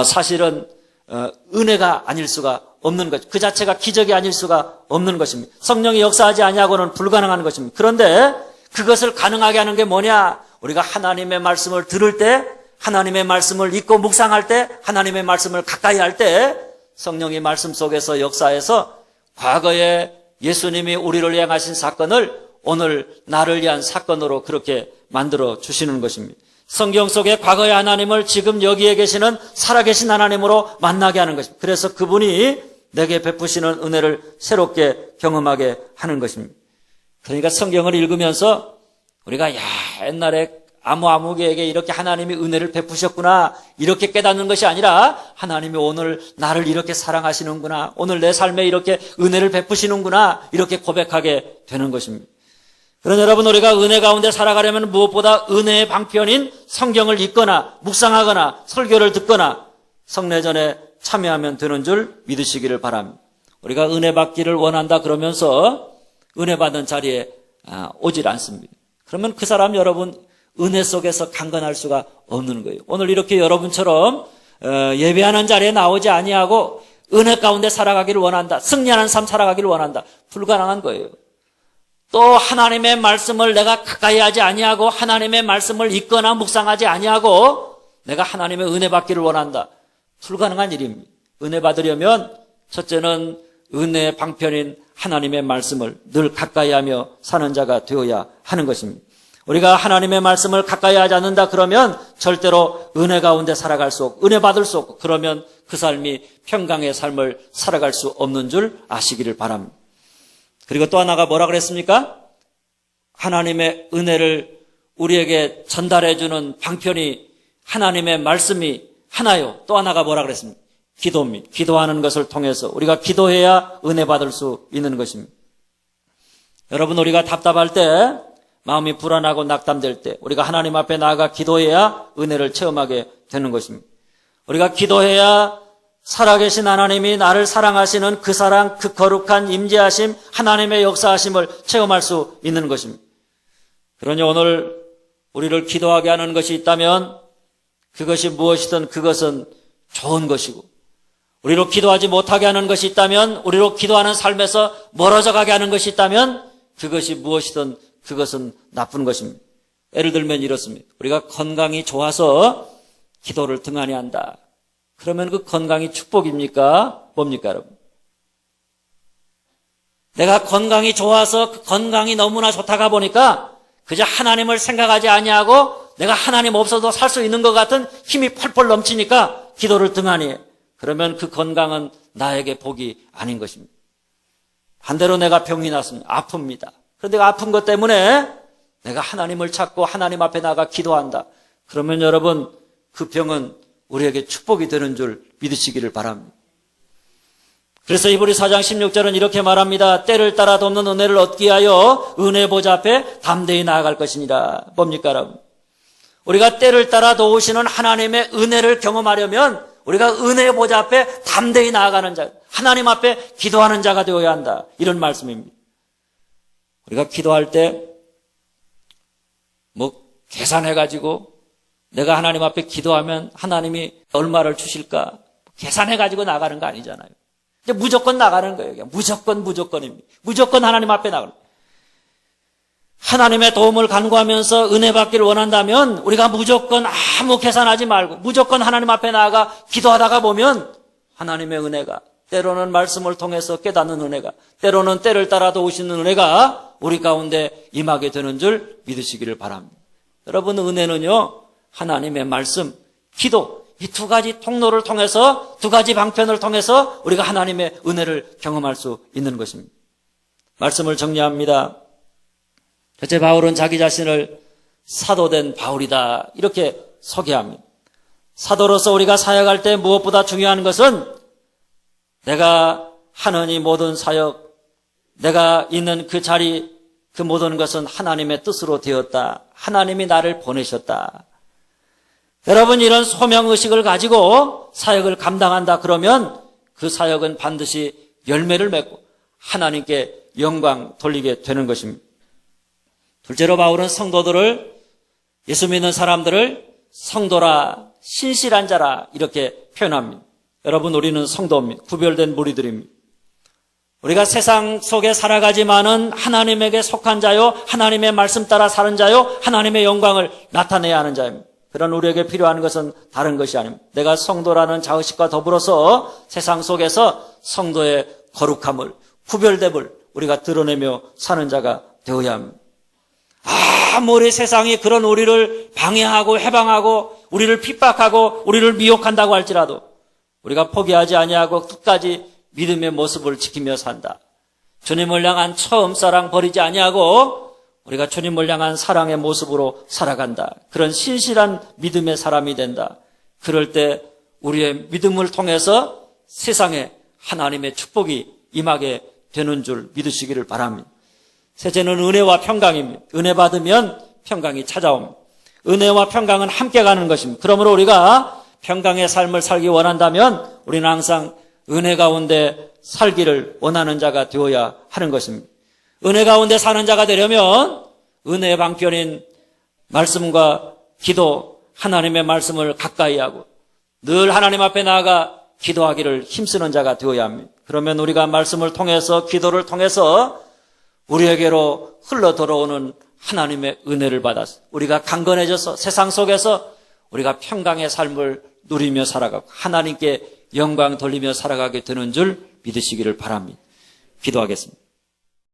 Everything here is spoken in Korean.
사실은 은혜가 아닐 수가 없는 것, 그 자체가 기적이 아닐 수가 없는 것입니다. 성령이 역사하지 아니하고는 불가능한 것입니다. 그런데 그것을 가능하게 하는 게 뭐냐? 우리가 하나님의 말씀을 들을 때, 하나님의 말씀을 읽고 묵상할 때, 하나님의 말씀을 가까이 할 때 성령이 말씀 속에서 역사해서 과거에 예수님이 우리를 위해 하신 사건을 오늘 나를 위한 사건으로 그렇게 만들어 주시는 것입니다. 성경 속의 과거의 하나님을 지금 여기에 계시는 살아계신 하나님으로 만나게 하는 것입니다. 그래서 그분이 내게 베푸시는 은혜를 새롭게 경험하게 하는 것입니다. 그러니까 성경을 읽으면서 우리가 옛날에 아무에게 이렇게 하나님이 은혜를 베푸셨구나 이렇게 깨닫는 것이 아니라 하나님이 오늘 나를 이렇게 사랑하시는구나, 오늘 내 삶에 이렇게 은혜를 베푸시는구나 이렇게 고백하게 되는 것입니다. 그러나 여러분, 우리가 은혜 가운데 살아가려면 무엇보다 은혜의 방편인 성경을 읽거나 묵상하거나 설교를 듣거나 성례전에 참여하면 되는 줄 믿으시기를 바랍니다. 우리가 은혜 받기를 원한다 그러면서 은혜 받는 자리에 오질 않습니다. 그러면 그 사람 여러분 은혜 속에서 강건할 수가 없는 거예요. 오늘 이렇게 여러분처럼 예배하는 자리에 나오지 아니하고 은혜 가운데 살아가기를 원한다, 승리하는 삶 살아가기를 원한다, 불가능한 거예요. 또 하나님의 말씀을 내가 가까이 하지 아니하고 하나님의 말씀을 읽거나 묵상하지 아니하고 내가 하나님의 은혜 받기를 원한다, 불가능한 일입니다. 은혜 받으려면 첫째는 은혜의 방편인 하나님의 말씀을 늘 가까이 하며 사는 자가 되어야 하는 것입니다. 우리가 하나님의 말씀을 가까이 하지 않는다 그러면 절대로 은혜 가운데 살아갈 수 없고 은혜 받을 수 없고, 그러면 그 삶이 평강의 삶을 살아갈 수 없는 줄 아시기를 바랍니다. 그리고 또 하나가 뭐라 그랬습니까? 하나님의 은혜를 우리에게 전달해 주는 방편이 하나님의 말씀이 하나요. 또 하나가 뭐라 그랬습니까? 기도입니다. 기도하는 것을 통해서 우리가 기도해야 은혜 받을 수 있는 것입니다. 여러분, 우리가 답답할 때, 마음이 불안하고 낙담될 때 우리가 하나님 앞에 나아가 기도해야 은혜를 체험하게 되는 것입니다. 우리가 기도해야 살아계신 하나님이 나를 사랑하시는 그 사랑, 그 거룩한 임재하심, 하나님의 역사하심을 체험할 수 있는 것입니다. 그러니 오늘 우리를 기도하게 하는 것이 있다면 그것이 무엇이든 그것은 좋은 것이고, 우리로 기도하지 못하게 하는 것이 있다면, 우리로 기도하는 삶에서 멀어져 가게 하는 것이 있다면 그것이 무엇이든 그것은 나쁜 것입니다. 예를 들면 이렇습니다. 우리가 건강이 좋아서 기도를 등한히 한다. 그러면 그 건강이 축복입니까? 뭡니까, 여러분? 내가 건강이 좋아서 그 건강이 너무나 좋다가 보니까 그저 하나님을 생각하지 아니하고 내가 하나님 없어도 살 수 있는 것 같은 힘이 펄펄 넘치니까 기도를 등한히 해. 그러면 그 건강은 나에게 복이 아닌 것입니다. 반대로 내가 병이 났습니다. 아픕니다. 그런데 아픈 것 때문에 내가 하나님을 찾고 하나님 앞에 나가 기도한다. 그러면 여러분, 그 병은 우리에게 축복이 되는 줄 믿으시기를 바랍니다. 그래서 히브리 4장 16절은 이렇게 말합니다. 때를 따라 돕는 은혜를 얻기 위하여 은혜 보좌 앞에 담대히 나아갈 것이니라. 뭡니까, 여러분? 우리가 때를 따라 도우시는 하나님의 은혜를 경험하려면 우리가 은혜 보좌 앞에 담대히 나아가는 자, 하나님 앞에 기도하는 자가 되어야 한다. 이런 말씀입니다. 우리가 기도할 때 계산해가지고 내가 하나님 앞에 기도하면 하나님이 얼마를 주실까 계산해가지고 나가는 거 아니잖아요. 이제 무조건 나가는 거예요. 무조건입니다. 무조건 하나님 앞에 나가는 거예요. 하나님의 도움을 간구하면서 은혜 받기를 원한다면 우리가 무조건 아무 계산하지 말고 무조건 하나님 앞에 나아가 기도하다가 보면 하나님의 은혜가, 때로는 말씀을 통해서 깨닫는 은혜가, 때로는 때를 따라 도우시는 은혜가 우리 가운데 임하게 되는 줄 믿으시기를 바랍니다. 여러분, 은혜는요, 하나님의 말씀, 기도, 이 두 가지 통로를 통해서, 두 가지 방편을 통해서 우리가 하나님의 은혜를 경험할 수 있는 것입니다. 말씀을 정리합니다. 첫째, 바울은 자기 자신을 사도된 바울이다, 이렇게 소개합니다. 사도로서 우리가 사역할 때 무엇보다 중요한 것은 내가 하는 이 모든 사역, 내가 있는 그 자리, 그 모든 것은 하나님의 뜻으로 되었다. 하나님이 나를 보내셨다. 여러분, 이런 소명의식을 가지고 사역을 감당한다 그러면 그 사역은 반드시 열매를 맺고 하나님께 영광 돌리게 되는 것입니다. 둘째로 바울은 성도들을, 예수 믿는 사람들을 성도라, 신실한 자라 이렇게 표현합니다. 여러분, 우리는 성도입니다. 구별된 무리들입니다. 우리가 세상 속에 살아가지만은 하나님에게 속한 자요, 하나님의 말씀 따라 사는 자요, 하나님의 영광을 나타내야 하는 자입니다. 그런 우리에게 필요한 것은 다른 것이 아닙니다. 내가 성도라는 자의식과 더불어서 세상 속에서 성도의 거룩함을, 구별됨을 우리가 드러내며 사는 자가 되어야 합니다. 아무리 세상이 그런 우리를 방해하고 해방하고 우리를 핍박하고 우리를 미혹한다고 할지라도 우리가 포기하지 아니하고 끝까지 믿음의 모습을 지키며 산다. 주님을 향한 처음 사랑 버리지 아니하고 우리가 주님을 향한 사랑의 모습으로 살아간다. 그런 신실한 믿음의 사람이 된다. 그럴 때 우리의 믿음을 통해서 세상에 하나님의 축복이 임하게 되는 줄 믿으시기를 바랍니다. 셋째는 은혜와 평강입니다. 은혜 받으면 평강이 찾아옵니다. 은혜와 평강은 함께 가는 것입니다. 그러므로 우리가 평강의 삶을 살기 원한다면 우리는 항상 은혜 가운데 살기를 원하는 자가 되어야 하는 것입니다. 은혜 가운데 사는 자가 되려면 은혜의 방편인 말씀과 기도, 하나님의 말씀을 가까이 하고 늘 하나님 앞에 나아가 기도하기를 힘쓰는 자가 되어야 합니다. 그러면 우리가 말씀을 통해서, 기도를 통해서 우리에게로 흘러 들어오는 하나님의 은혜를 받아서 우리가 강건해져서 세상 속에서 우리가 평강의 삶을 누리며 살아가고 하나님께 영광 돌리며 살아가게 되는 줄 믿으시기를 바랍니다. 기도하겠습니다.